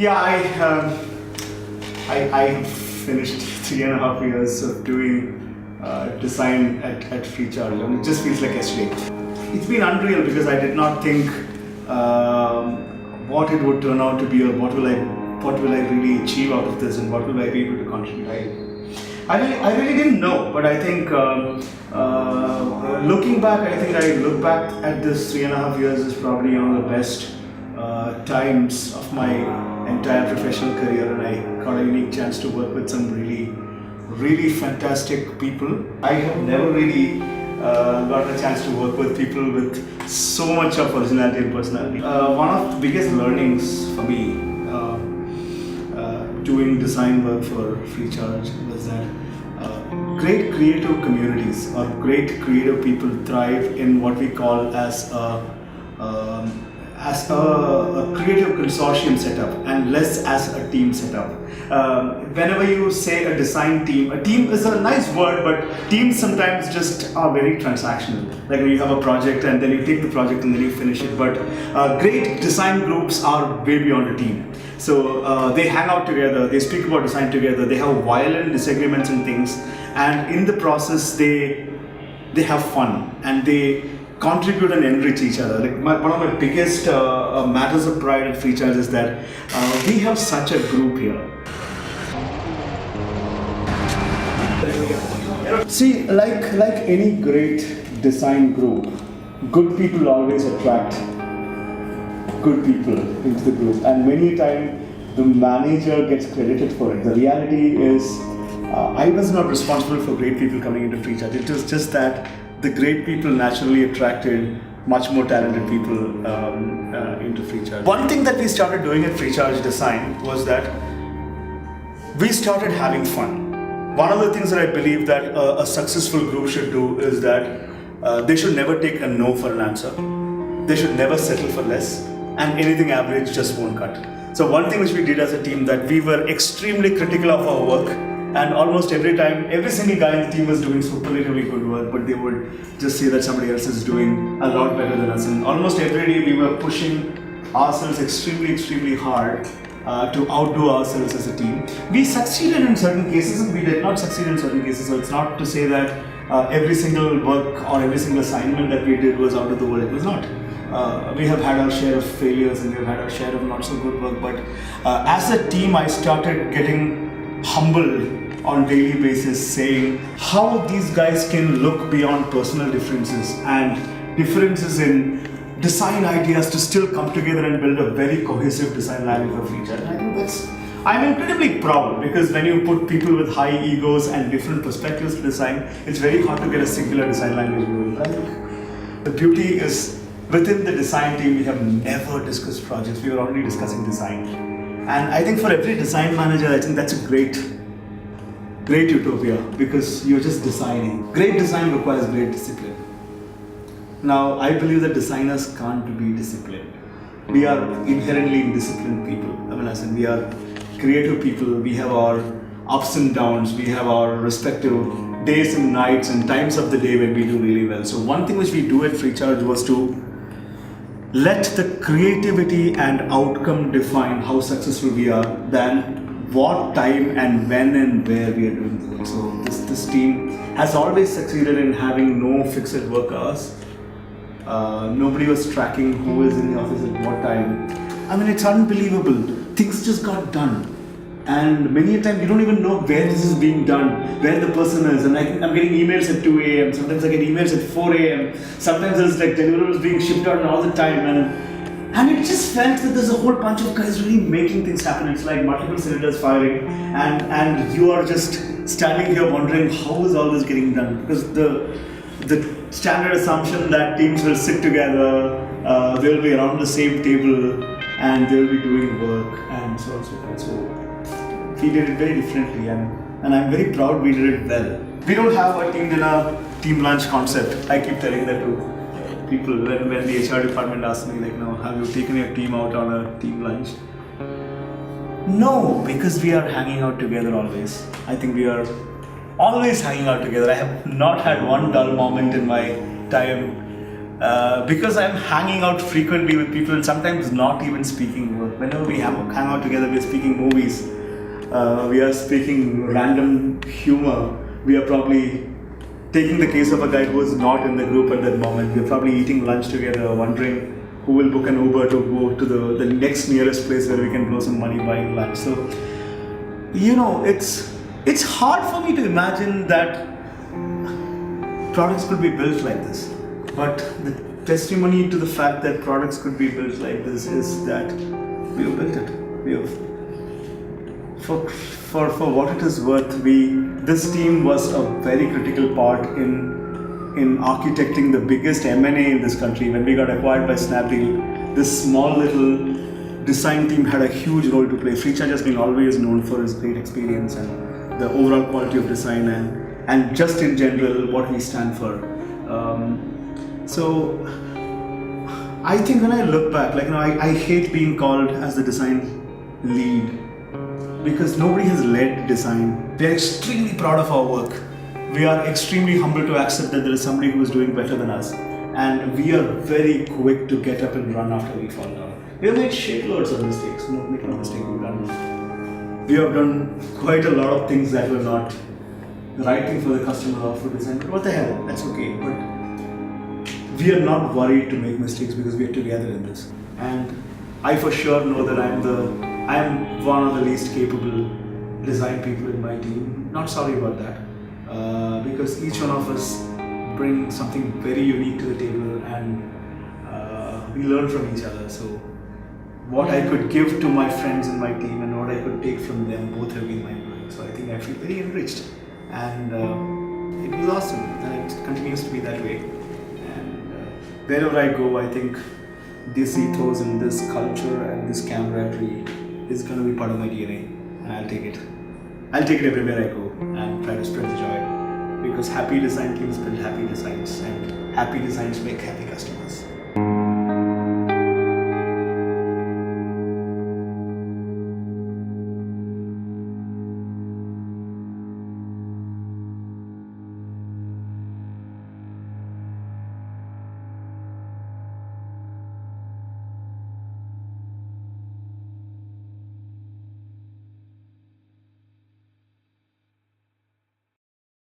Yeah, I finished 3.5 years of doing design at Freecharge, and it just feels like yesterday. It's been unreal because I did not think what it would turn out to be, or what will I really achieve out of this, and what will I be able to contribute. I really didn't know, but I think looking back, I look back at this 3.5 years as probably one of the best times of my entire professional career, and I got a unique chance to work with some really fantastic people. I have never really gotten a chance to work with people with so much of originality and personality. One of the biggest learnings for me doing design work for Freecharge was that great creative communities or great creative people thrive in what we call as a creative consortium setup and less as a team setup. Whenever you say a design team, a team is a nice word, but teams sometimes just are very transactional. Like when you have a project and then you take the project and then you finish it. But great design groups are way beyond a team. So they hang out together, they speak about design together, they have violent disagreements and things, and in the process they have fun and they contribute and enrich each other. Like one of my biggest matters of pride at Freecharge is that we have such a group here. See, like any great design group, good people always attract good people into the group, and many times the manager gets credited for it. The reality is, I was not responsible for great people coming into Freecharge. It was just that the great people naturally attracted much more talented people into Freecharge. One thing that we started doing at Freecharge Design was that we started having fun. One of the things that I believe that a successful group should do is that they should never take a no for an answer. They should never settle for less, and anything average just won't cut. So one thing which we did as a team, that we were extremely critical of our work, and almost every time, every single guy in the team was doing superlatively good work, but they would just say that somebody else is doing a lot better than us. And almost every day we were pushing ourselves extremely hard to outdo ourselves as a team. We succeeded in certain cases and we did not succeed in certain cases. So it's not to say that every single work or every single assignment that we did was out of the world. It was not. We have had our share of failures and we've had our share of not so good work. But as a team, I started getting humbled on daily basis, saying how these guys can look beyond personal differences and differences in design ideas to still come together and build a very cohesive design language for Freecharge. And I think I'm incredibly proud, because when you put people with high egos and different perspectives to design, it's very hard to get a singular design language going. I think the beauty is within the design team, we have never discussed projects. We were already discussing design. And I think for every design manager, I think that's a great utopia, because you're just designing. Great design requires great discipline. Now, I believe that designers can't be disciplined. We are inherently indisciplined people. I mean, as in, we are creative people. We have our ups and downs. We have our respective days and nights and times of the day when we do really well. So one thing which we do at Freecharge was to let the creativity and outcome define how successful we are, than what time and when and where we are doing the work. So this team has always succeeded in having no fixed work hours. Nobody was tracking who is in the office at what time. I mean, it's unbelievable. Things just got done. And many a time you don't even know where this is being done, where the person is. And I'm getting emails at 2 a.m. Sometimes I get emails at 4 a.m. Sometimes there's like deliverables being shipped out all the time. And it just felt that there's a whole bunch of guys really making things happen. It's like multiple cylinders firing, and you are just standing here wondering how is all this getting done? Because the standard assumption that teams will sit together, they'll be around the same table, and they'll be doing work, and so on and so forth. So we did it very differently, and I'm very proud we did it well. We don't have a team dinner, team lunch concept. I keep telling that to people when the HR department asks me, like, no, have you taken your team out on a team lunch? No, because we are hanging out together always. I think we are always hanging out together. I have not had one dull moment in my time because I'm hanging out frequently with people and sometimes not even speaking work. whenever we hang out together, we are speaking movies, we are speaking random humor. We are probably taking the case of a guy who is not in the group at that moment. We are probably eating lunch together, wondering who will book an Uber to go to the next nearest place where we can blow some money buying lunch. So, it's hard for me to imagine that products could be built like this. But the testimony to the fact that products could be built like this is that we have built it. We have, for what it is worth, this team was a very critical part in architecting the biggest M&A in this country. When we got acquired by Snapdeal, this small little design team had a huge role to play. Freecharge has been always known for its great experience and the overall quality of design and just in general what we stand for. So I think when I look back, I hate being called as the design lead because nobody has led design. We are extremely proud of our work. We are extremely humble to accept that there is somebody who is doing better than us. And we are very quick to get up and run after we fall down. We have made shitloads of mistakes. Don't make no mistake, we have done quite a lot of things that were not the right thing for the customer or for design. But what the hell, that's okay. But we are not worried to make mistakes because we are together in this. And I for sure know that I am one of the least capable design people in my team. Not sorry about that. Because each one of us bring something very unique to the table and we learn from each other. So what I could give to my friends in my team and what I could take from them, both have been mind-blowing. So I think I feel very enriched and it was awesome and it continues to be that way. And wherever I go, I think this ethos and this culture and this camaraderie is going to be part of my DNA and I'll take it. I'll take it everywhere I go and try to spread the joy because happy design teams build happy designs and happy designs make happy customers.